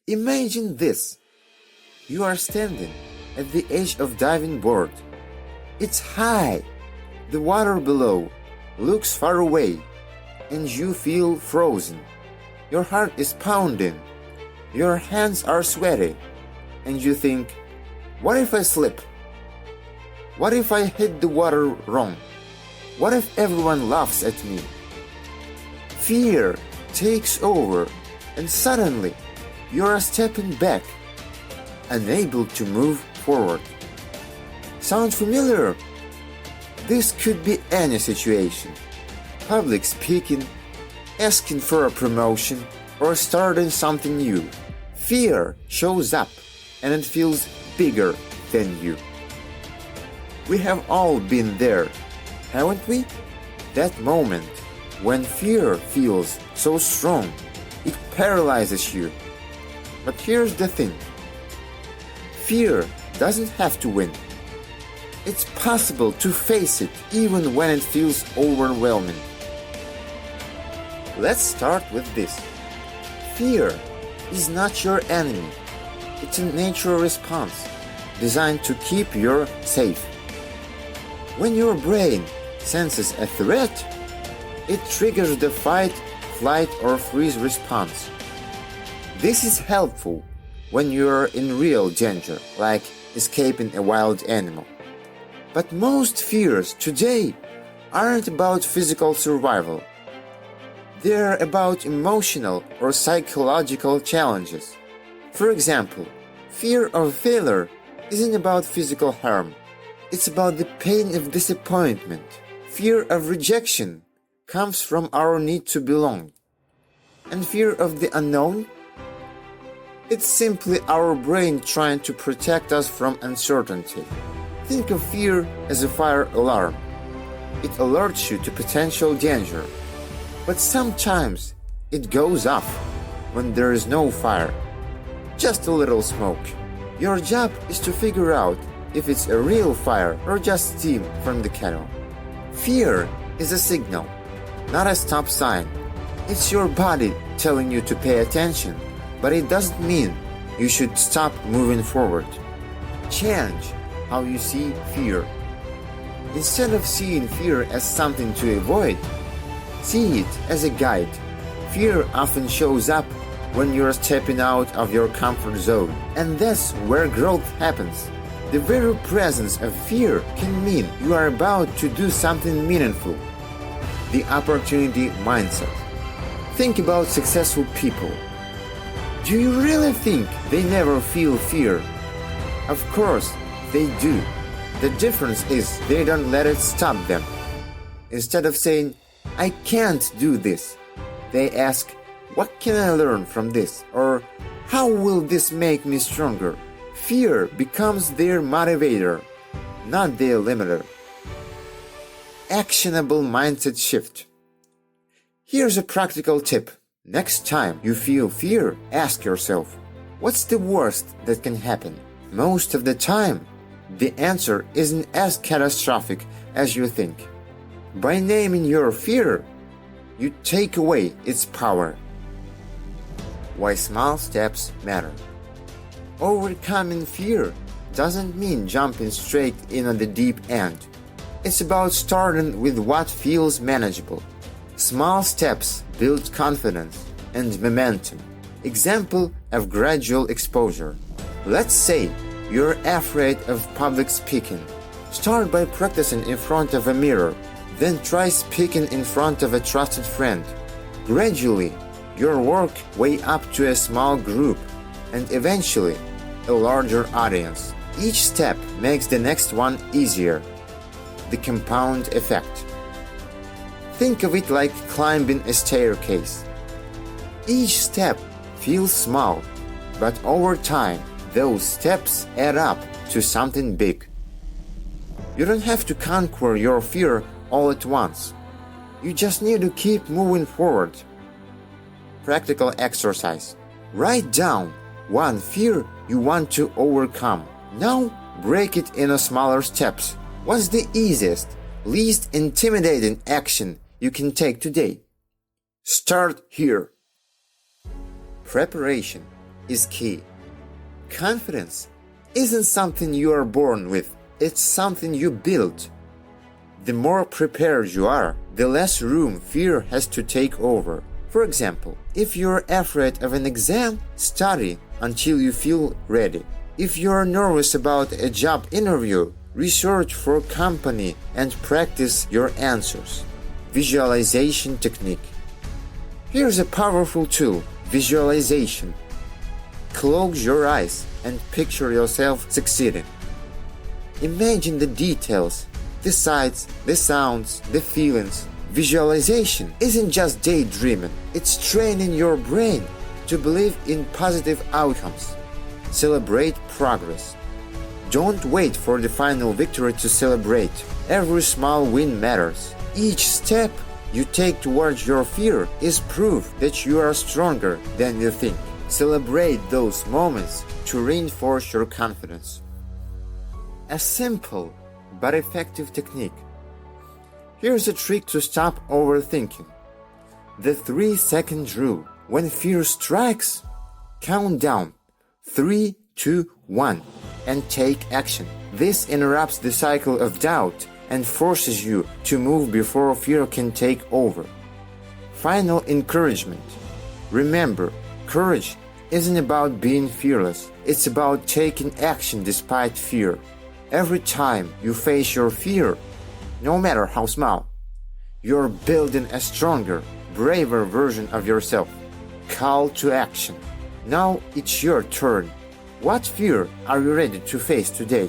Imagine this. You are standing at the edge of diving board. It's high. The water below looks far away, and you feel frozen. Your heart is pounding. Your hands are sweaty, and you think, what if I slip? What if I hit the water wrong? What if everyone laughs at me? Fear takes over, and suddenly you are stepping back, unable to move forward. Sound familiar? This could be any situation. Public speaking, asking for a promotion, or starting something new. Fear shows up, and it feels bigger than you. We have all been there, haven't we? That moment when fear feels so strong, it paralyzes you. But here's the thing. Fear doesn't have to win. It's possible to face it even when it feels overwhelming. Let's start with this. Fear is not your enemy. It's a natural response designed to keep you safe. When your brain senses a threat, it triggers the fight, flight, or freeze response. This is helpful when you're in real danger, like escaping a wild animal. But most fears today aren't about physical survival. They're about emotional or psychological challenges. For example, fear of failure isn't about physical harm. It's about the pain of disappointment. Fear of rejection comes from our need to belong. And fear of the unknown? It's simply our brain trying to protect us from uncertainty. Think of fear as a fire alarm. It alerts you to potential danger. But sometimes it goes off when there is no fire, just a little smoke. Your job is to figure out if it's a real fire or just steam from the kettle. Fear is a signal, not a stop sign. It's your body telling you to pay attention, but it doesn't mean you should stop moving forward. Change how you see fear. Instead of seeing fear as something to avoid, see it as a guide. Fear often shows up when you're stepping out of your comfort zone, and that's where growth happens. The very presence of fear can mean you are about to do something meaningful. The opportunity mindset. Think about successful people. Do you really think they never feel fear? Of course, they do. The difference is they don't let it stop them. Instead of saying, I can't do this, they ask, what can I learn from this? Or how will this make me stronger? Fear becomes their motivator, not their limiter. Actionable mindset shift. Here's a practical tip. Next time you feel fear, ask yourself, what's the worst that can happen? Most of the time, the answer isn't as catastrophic as you think. By naming your fear, you take away its power. Why small steps matter. Overcoming fear doesn't mean jumping straight in on the deep end. It's about starting with what feels manageable. Small steps build confidence and momentum. Example of gradual exposure. Let's say you're afraid of public speaking. Start by practicing in front of a mirror. Then try speaking in front of a trusted friend. Gradually, you'll work way up to a small group and eventually a larger audience. Each step makes the next one easier. The compound effect. Think of it like climbing a staircase. Each step feels small, but over time, those steps add up to something big. You don't have to conquer your fear all at once. You just need to keep moving forward. Practical exercise. Write down one fear you want to overcome. Now break it into smaller steps. What's the easiest, least intimidating action you can take today? Start here. Preparation. is key. Confidence isn't something you are born with, it's something you build. The more prepared you are, the less room fear has to take over. For example, if you're afraid of an exam, study until you feel ready. If you're nervous about a job interview, research for a company and practice your answers. Visualization technique. Here's a powerful tool, visualization. Close your eyes and picture yourself succeeding. Imagine the details, the sights, the sounds, the feelings. Visualization isn't just daydreaming, it's training your brain to believe in positive outcomes. Celebrate progress. Don't wait for the final victory to celebrate. Every small win matters. Each step you take towards your fear is proof that you are stronger than you think. Celebrate those moments to reinforce your confidence. A simple but effective technique. Here's a trick to stop overthinking. The 3-second rule. When fear strikes, count down 3, 2, 1 and take action. This interrupts the cycle of doubt and forces you to move before fear can take over. Final encouragement. Remember, courage isn't about being fearless. It's about taking action despite fear. Every time you face your fear, no matter how small, you're building a stronger, braver version of yourself. Call to action. Now it's your turn. What fear are you ready to face today?